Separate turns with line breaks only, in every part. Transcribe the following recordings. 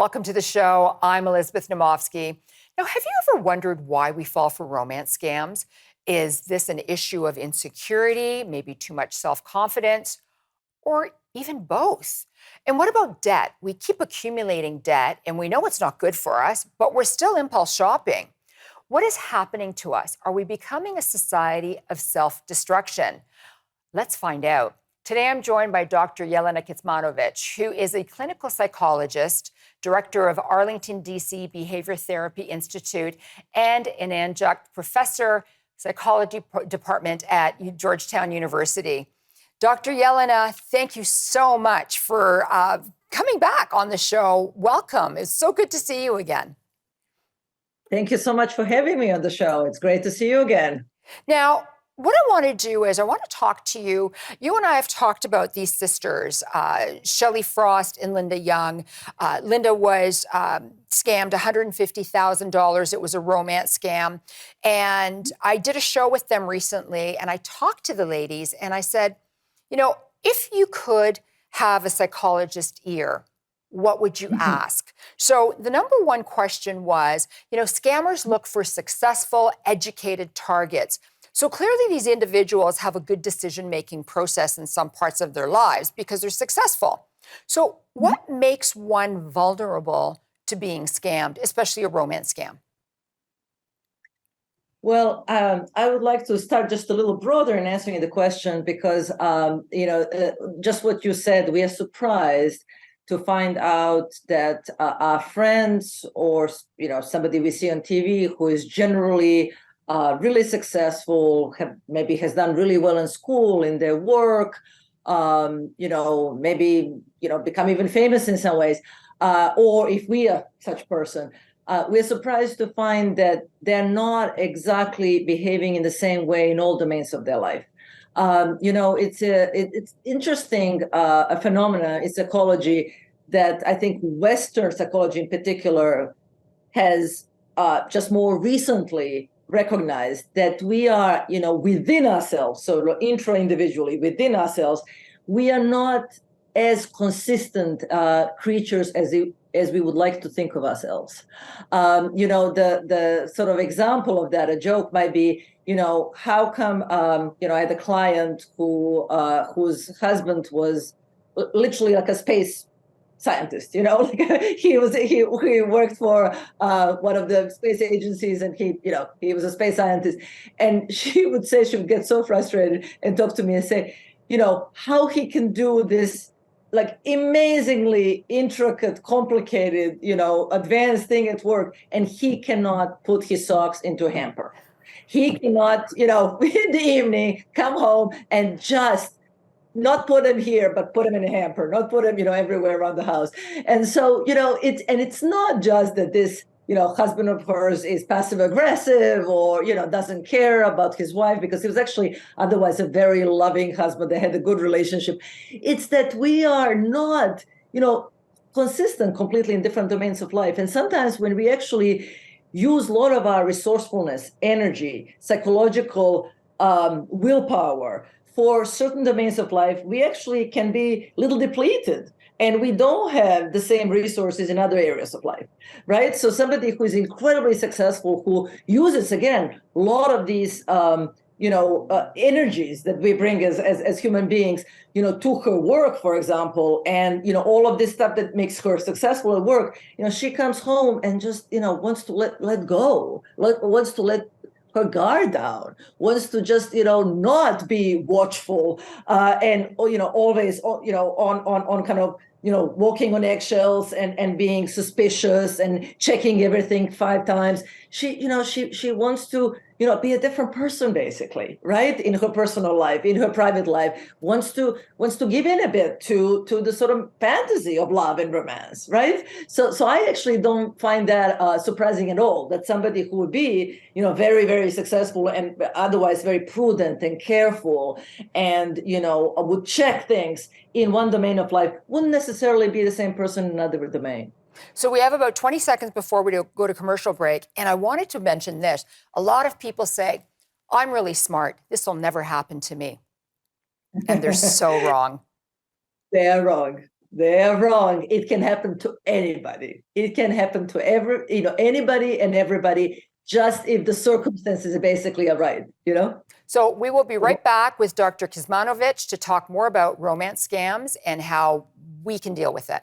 Welcome to the show. I'm Elizabeth Naumovski. Now, have you ever wondered why we fall for romance scams? Is this an issue of insecurity, maybe too much self-confidence, or even both? And what about debt? We keep accumulating debt and we know it's not good for us, but we're still impulse shopping. What is happening to us? Are we becoming a society of self-destruction? Let's find out. Today, I'm joined by Dr. Jelena Kecmanovic, who is a clinical psychologist, director of Arlington, DC Behavior Therapy Institute, and an adjunct professor, psychology department at Georgetown University. Dr. Jelena, thank you so much for coming back on the show. Welcome. It's so good to see you again.
Thank you so much for having me on the show. It's great to see you again.
Now, what I want to do is I want to talk to you. You and I have talked about these sisters, Shelley Frost and Linda Young. Linda was scammed $150,000. It was a romance scam. And I did a show with them recently, and I talked to the ladies, and I said, you know, if you could have a psychologist's ear, what would you ask? So the number one question was, you know, scammers look for successful, educated targets. So clearly these individuals have a good decision-making process in some parts of their lives because they're successful. So what makes one vulnerable to being scammed, especially a romance scam?
Well, I would like to start just a little broader in answering the question because, just what you said, we are surprised to find out that our friends or, somebody we see on TV who is generally really successful, maybe has done really well in school, in their work, maybe, become even famous in some ways. Or if we are such person, we're surprised to find that they're not exactly behaving in the same way in all domains of their life. It's interesting, a phenomena in psychology that I think Western psychology in particular has just more recently recognized, that we are, within ourselves, so intra-individually within ourselves, we are not as consistent creatures as we would like to think of ourselves. The sort of example of that, a joke might be, how come, I had a client whose husband was literally like a space scientist, he worked for one of the space agencies, and he was a space scientist. And she would get so frustrated and talk to me and say, how he can do this like amazingly intricate, complicated, advanced thing at work, and he cannot put his socks into a hamper. He cannot, in the evening, come home and just not put him here, but put him in a hamper, not put him, everywhere around the house. And so, it's not just that this, husband of hers is passive aggressive or, doesn't care about his wife, because he was actually otherwise a very loving husband. They had a good relationship. It's that we are not, consistent completely in different domains of life. And sometimes when we actually use a lot of our resourcefulness, energy, psychological willpower for certain domains of life, we actually can be a little depleted, and we don't have the same resources in other areas of life, right? So somebody who is incredibly successful, who uses, again, a lot of these, energies that we bring as human beings, to her work, for example, and, all of this stuff that makes her successful at work, she comes home and just, wants to let go, wants to let her guard down, wants to just, not be watchful, and, always, on kind of, walking on eggshells and being suspicious and checking everything 5 times. She wants to, be a different person, basically, right? In her personal life, in her private life, wants to give in a bit to the sort of fantasy of love and romance, right? So I actually don't find that surprising at all, that somebody who would be, very, very successful and otherwise very prudent and careful and, would check things in one domain of life wouldn't necessarily be the same person in another domain.
So we have about 20 seconds before we go to commercial break. And I wanted to mention this. A lot of people say, I'm really smart. This will never happen to me. And they're so wrong.
They are wrong. They're wrong. It can happen to anybody. It can happen to anybody and everybody, just if the circumstances basically are right,
So we will be right back with Dr. Kecmanovic to talk more about romance scams and how we can deal with it.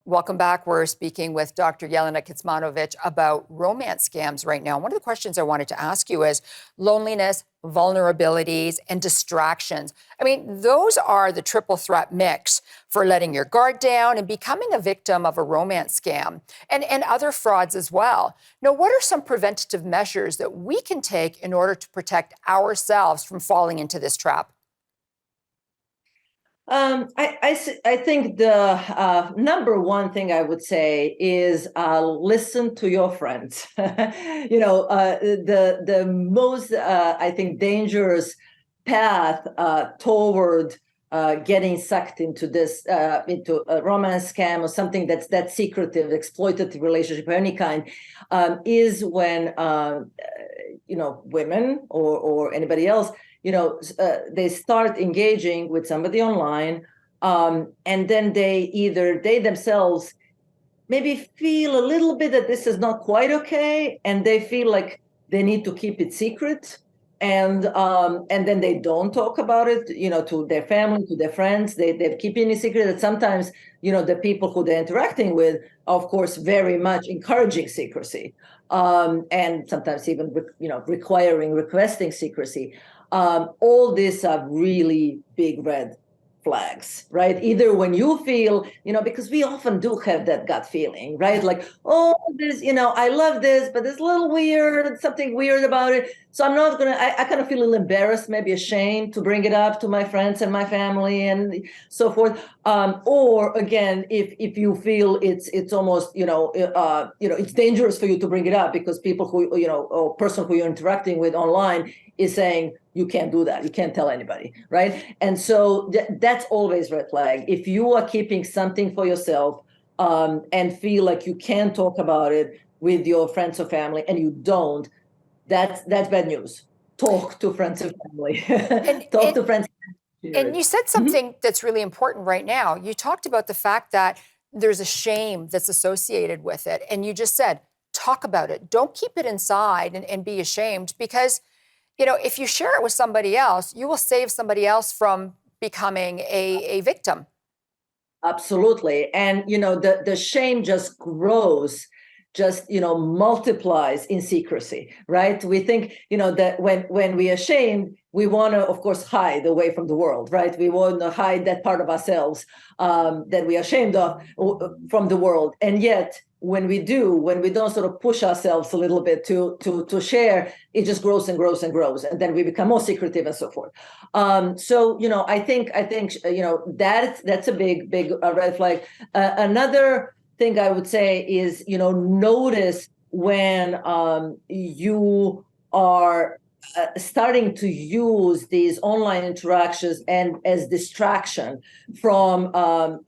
Welcome back. We're speaking with Dr. Jelena Kecmanovic about romance scams right now. One of the questions I wanted to ask you is loneliness, vulnerabilities, and distractions. I mean, those are the triple threat mix for letting your guard down and becoming a victim of a romance scam and other frauds as well. Now, what are some preventative measures that we can take in order to protect ourselves from falling into this trap?
I think the number one thing I would say is listen to your friends. The most I think dangerous path toward getting sucked into into a romance scam or something that's secretive, exploitative relationship of any kind, is when women or anybody else, they start engaging with somebody online, and then they themselves maybe feel a little bit that this is not quite okay, and they feel like they need to keep it secret, and then they don't talk about it, to their family, to their friends. They're keeping it secret. And sometimes, the people who they're interacting with are, of course, very much encouraging secrecy, and sometimes even requesting secrecy. All these are really big red flags, right? Either when you feel, because we often do have that gut feeling, right? Like, oh, I love this, but it's a little weird, something weird about it. So I'm not I kind of feel a little embarrassed, maybe ashamed to bring it up to my friends and my family and so forth. Or again, if you feel it's almost, it's dangerous for you to bring it up because people who, or person who you're interacting with online is saying, you can't do that. You can't tell anybody, right? And so that's always red flag. If you are keeping something for yourself, and feel like you can talk about it with your friends or family, and you don't, that's bad news. Talk to friends and family. Talk to friends.
And you said something that's really important right now. You talked about the fact that there's a shame that's associated with it. And you just said, talk about it. Don't keep it inside and be ashamed, because if you share it with somebody else, you will save somebody else from becoming a victim.
Absolutely. And, the shame just grows, multiplies in secrecy, right? We think, that when we are ashamed, we want to, of course, hide away from the world, right? We want to hide that part of ourselves that we are ashamed of from the world. And yet, when we don't sort of push ourselves a little bit to share, it just grows and grows and grows, and then we become more secretive and so forth. So I think that's a big red flag. Another thing I would say is notice when you are starting to use these online interactions and as distraction from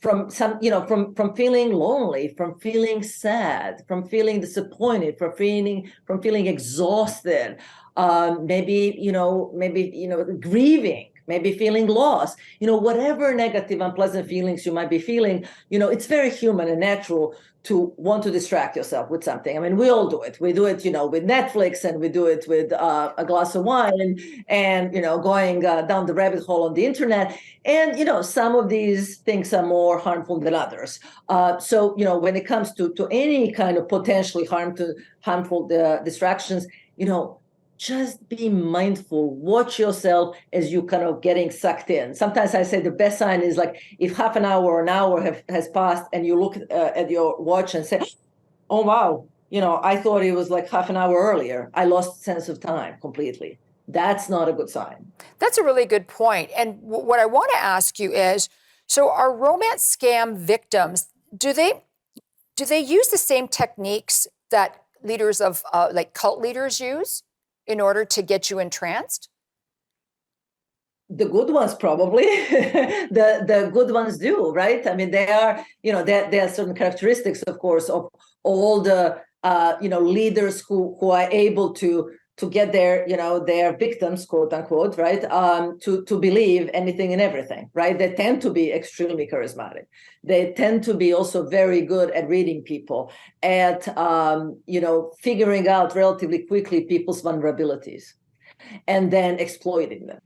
from feeling lonely, from feeling sad, from feeling disappointed, from feeling exhausted, maybe grieving, maybe feeling lost, whatever negative, unpleasant feelings you might be feeling. It's very human and natural to want to distract yourself with something. I mean, we all do it. We do it, with Netflix, and we do it with a glass of wine, and going down the rabbit hole on the internet. And some of these things are more harmful than others. So when it comes to any kind of potentially harmful distractions, just be mindful. Watch yourself as you kind of getting sucked in. Sometimes I say the best sign is like if half an hour or an hour has passed and you look at your watch and say, oh, wow, I thought it was like half an hour earlier. I lost sense of time completely. That's not a good sign.
That's a really good point. And what I want to ask you is, so are romance scam victims, do they use the same techniques that leaders of like cult leaders use in order to get you entranced?
The good ones probably. the good ones do, right? I mean, there are certain characteristics, of course, of all the leaders who are able to get their victims, quote unquote, right, to believe anything and everything, right? They tend to be extremely charismatic. They tend to be also very good at reading people, at figuring out relatively quickly people's vulnerabilities, and then exploiting them,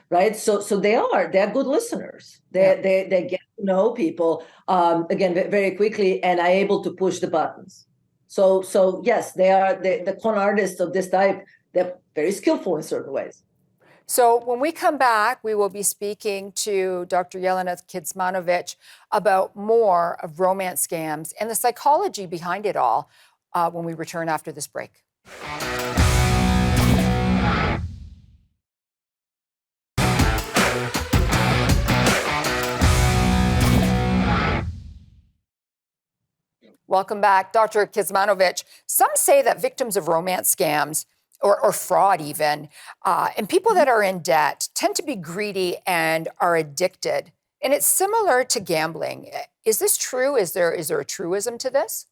right? So they're good listeners. They get to know people again very quickly and are able to push the buttons. So yes, they are the con artists of this type. They're very skillful in certain ways.
So when we come back, we will be speaking to Dr. Jelena Kecmanovic about more of romance scams and the psychology behind it all when we return after this break. Welcome back, Dr. Kecmanovic. Some say that victims of romance scams or fraud even, and people that are in debt tend to be greedy and are addicted. And it's similar to gambling. Is this true? Is there a truism to this?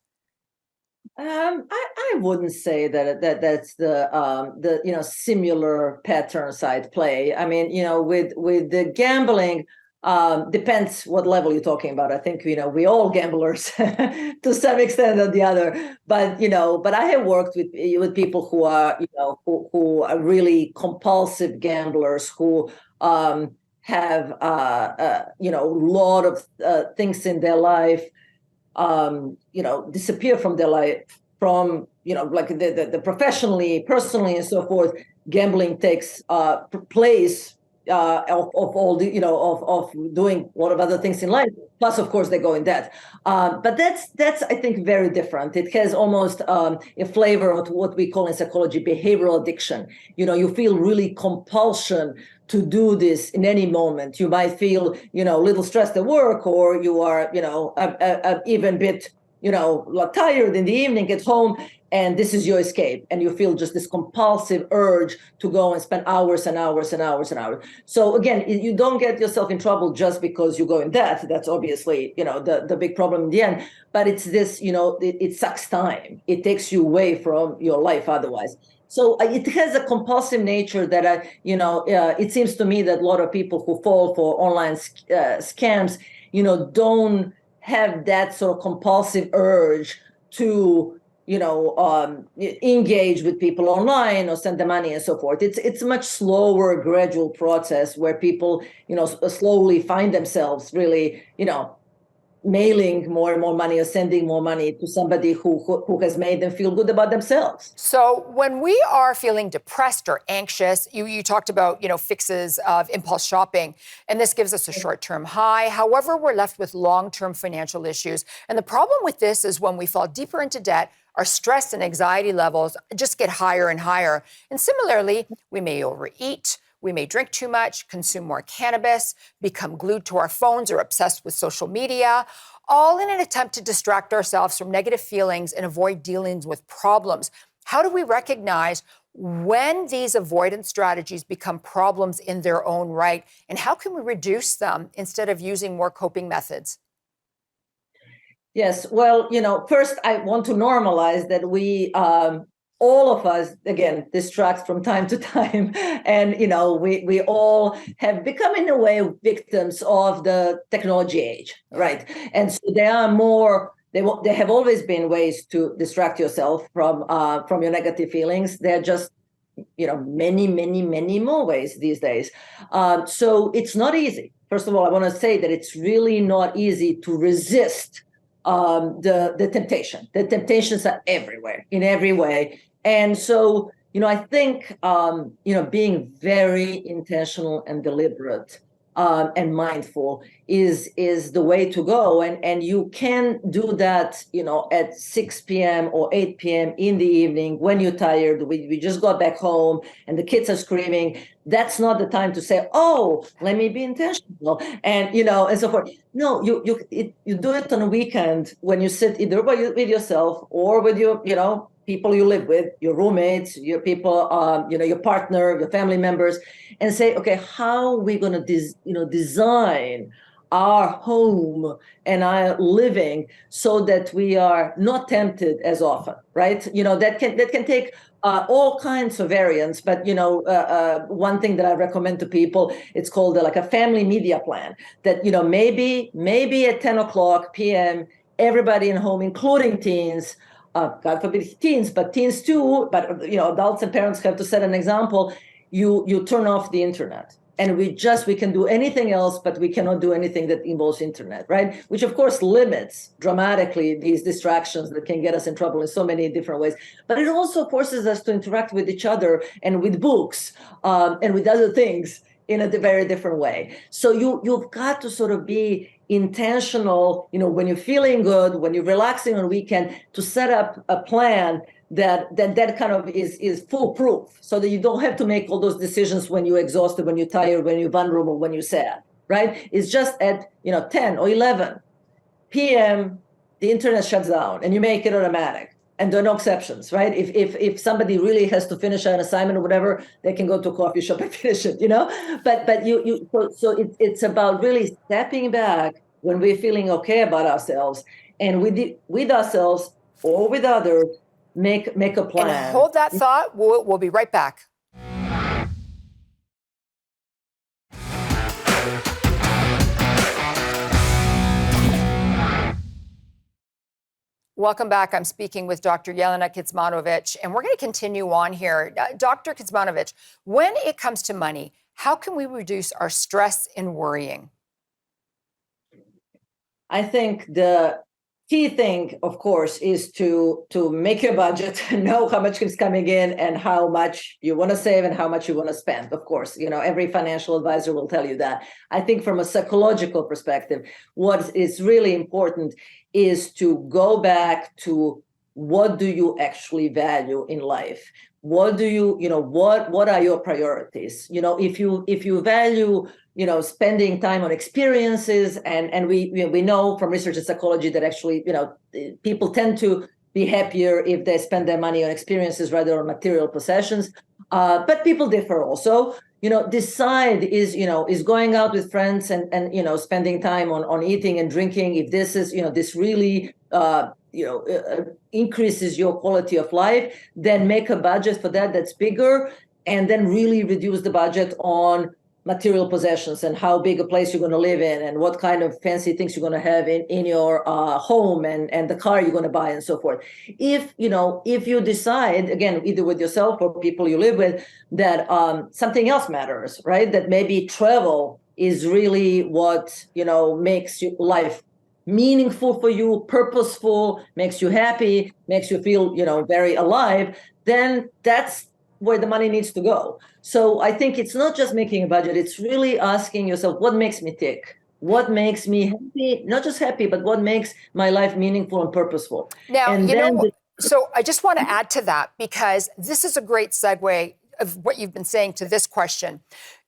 I wouldn't say that's the similar patterns I'd play. I mean, with the gambling, depends what level you're talking about. I think we all gamblers to some extent or the other. But I have worked with people who are who are really compulsive gamblers who have a lot of things in their life disappear from their life, from like the professionally, personally, and so forth. Gambling takes place of all the of doing a lot of other things in life. Plus, of course, they go in debt. But that's I think very different. It has almost a flavor of what we call in psychology behavioral addiction. You feel really compulsion to do this in any moment. You might feel a little stressed at work, or you are even bit tired in the evening, get home, and this is your escape, and you feel just this compulsive urge to go and spend hours and hours and hours and hours. So again, you don't get yourself in trouble just because you go in debt. That's obviously the big problem in the end. But it's this it sucks time. It takes you away from your life otherwise. So it has a compulsive nature that it seems to me that a lot of people who fall for online scams don't have that sort of compulsive urge to engage with people online or send them money and so forth. It's a much slower, gradual process where people slowly find themselves really mailing more and more money or sending more money to somebody who has made them feel good about themselves.
So when we are feeling depressed or anxious, you talked about fixes of impulse shopping, and this gives us a short-term high. However, we're left with long-term financial issues. And the problem with this is when we fall deeper into debt, our stress and anxiety levels just get higher and higher. And similarly, we may overeat. We may drink too much, consume more cannabis, become glued to our phones or obsessed with social media, all in an attempt to distract ourselves from negative feelings and avoid dealing with problems. How do we recognize when these avoidance strategies become problems in their own right? And how can we reduce them instead of using more coping methods?
Yes, well, first I want to normalize that we all of us, again, distract from time to time. And, we all have become, in a way, victims of the technology age, right? And so there are more, there have always been ways to distract yourself from your negative feelings. There are just, many, many, many more ways these days. So it's not easy. First of all, I want to say that it's really not easy to resist the temptation. The temptations are everywhere, in every way. And so, I think, being very intentional and deliberate and mindful is the way to go. And you can do that, at 6 p.m. or 8 p.m. in the evening when you're tired. We just got back home and the kids are screaming. That's not the time to say, oh, let me be intentional and, and so forth. No, you do it on a weekend when you sit either with yourself or with your, people you live with, your roommates, your people, your partner, your family members, and say, okay, how are we going to, design our home and our living so that we are not tempted as often, right? That can take all kinds of variants, but one thing that I recommend to people, it's called like a family media plan. That maybe at 10 o'clock p.m. everybody in home, including teens, God forbid teens, but teens too, but adults and parents have to set an example. You turn off the internet. And we can do anything else, but we cannot do anything that involves internet, right? Which of course limits dramatically these distractions that can get us in trouble in so many different ways. But it also forces us to interact with each other and with books and with other things in a very different way. So you've got to sort of be intentional, when you're feeling good, when you're relaxing on a weekend, to set up a plan that kind of is foolproof, so that you don't have to make all those decisions when you're exhausted, when you're tired, when you're vulnerable, when you're sad, right? It's just at 10 or 11 p.m. the internet shuts down and you make it automatic, and there are no exceptions, right? If somebody really has to finish an assignment or whatever, they can go to a coffee shop and finish it, But it's about really stepping back when we're feeling okay about ourselves, and with ourselves or with others, make a plan.
And hold that thought. We'll be right back. Welcome back. I'm speaking with Dr. Jelena Kecmanovic, and we're going to continue on here. Dr. Kecmanovic, when it comes to money, how can we reduce our stress and worrying?
I think the key thing, of course, is to make your budget, know how much is coming in and how much you want to save and how much you want to spend. Of course, every financial advisor will tell you that. I think from a psychological perspective, what is really important is to go back to what do you actually value in life? What do you, what are your priorities? If you value spending time on experiences, and we know from research in psychology that actually, people tend to be happier if they spend their money on experiences rather than material possessions. But people differ also. Decide is going out with friends and spending time on eating and drinking. If this is, this really increases your quality of life, then make a budget for that's bigger, and then really reduce the budget on material possessions and how big a place you're going to live in and what kind of fancy things you're going to have in your home and the car you're going to buy and so forth. If you decide, again, either with yourself or people you live with, that something else matters, right? That maybe travel is really what, makes your life meaningful for you, purposeful, makes you happy, makes you feel, very alive, then that's where the money needs to go. So I think it's not just making a budget, it's really asking yourself, what makes me tick? What makes me happy? Not just happy, but what makes my life meaningful and purposeful?
Now, so I just want to add to that, because this is a great segue of what you've been saying to this question.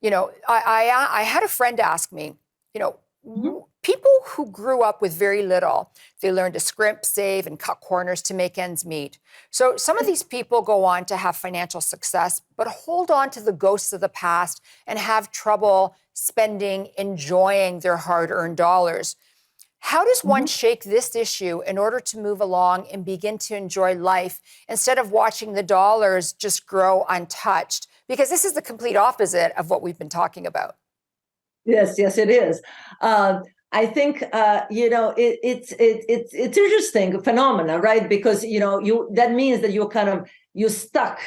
I had a friend ask me, people who grew up with very little, they learn to scrimp, save, and cut corners to make ends meet. So some of these people go on to have financial success, but hold on to the ghosts of the past and have trouble spending, enjoying their hard-earned dollars. How does one shake this issue in order to move along and begin to enjoy life instead of watching the dollars just grow untouched? Because this is the complete opposite of what we've been talking about. Yes,
it is. I think it's interesting phenomena, right? Because that means that you're stuck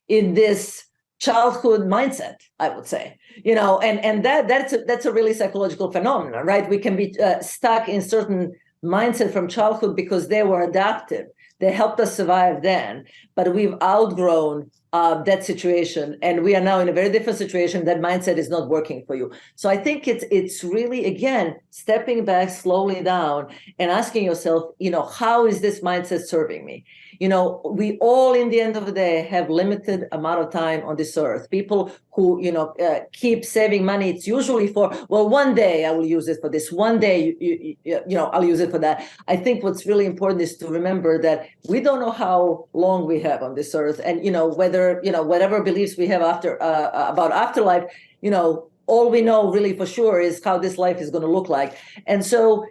in this childhood mindset, I would say, and that's a really psychological phenomenon, right? We can be stuck in certain mindset from childhood because they were adaptive. They helped us survive then, but we've outgrown that situation, and we are now in a very different situation. That mindset is not working for you. So I think it's really, again, stepping back slowly down and asking yourself, how is this mindset serving me? We all, in the end of the day, have limited amount of time on this earth. People who, keep saving money, it's usually for, well, one day I will use it for this. One day, I'll use it for that. I think what's really important is to remember that we don't know how long we have on this earth, and whether whatever beliefs we have about afterlife, all we know really for sure is how this life is going to look like. And so,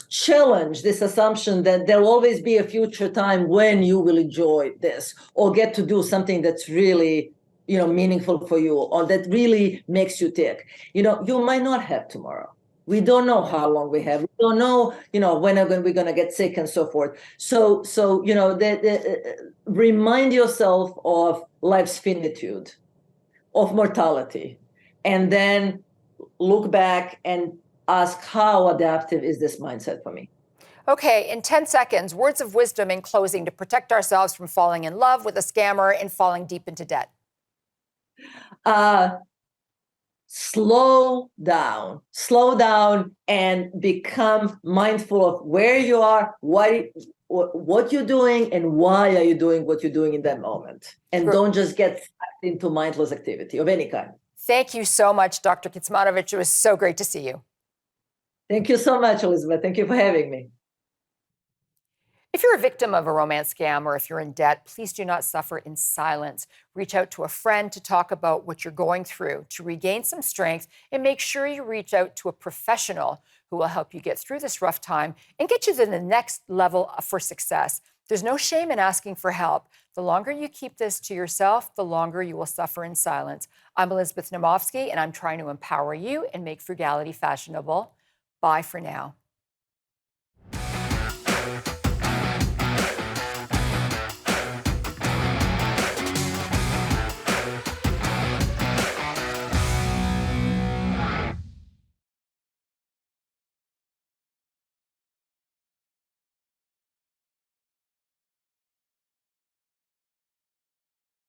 challenge this assumption that there'll always be a future time when you will enjoy this or get to do something that's really, meaningful for you or that really makes you tick. You might not have tomorrow. We don't know how long we have. We don't know, when we're going to get sick and so forth. So remind yourself of life's finitude, of mortality, and then look back and ask, how adaptive is this mindset for me?
Okay, in 10 seconds, words of wisdom in closing to protect ourselves from falling in love with a scammer and falling deep into debt.
Slow down and become mindful of where you are, what you're doing, and why are you doing what you're doing in that moment. And don't just get sucked into mindless activity of any kind.
Thank you so much, Dr. Kecmanovic. It was so great to see you.
Thank you so much, Elizabeth. Thank you for having me.
If you're a victim of a romance scam or if you're in debt, please do not suffer in silence. Reach out to a friend to talk about what you're going through, to regain some strength, and make sure you reach out to a professional who will help you get through this rough time and get you to the next level for success. There's no shame in asking for help. The longer you keep this to yourself, the longer you will suffer in silence. I'm Elizabeth Naumovski, and I'm trying to empower you and make frugality fashionable. Bye for now.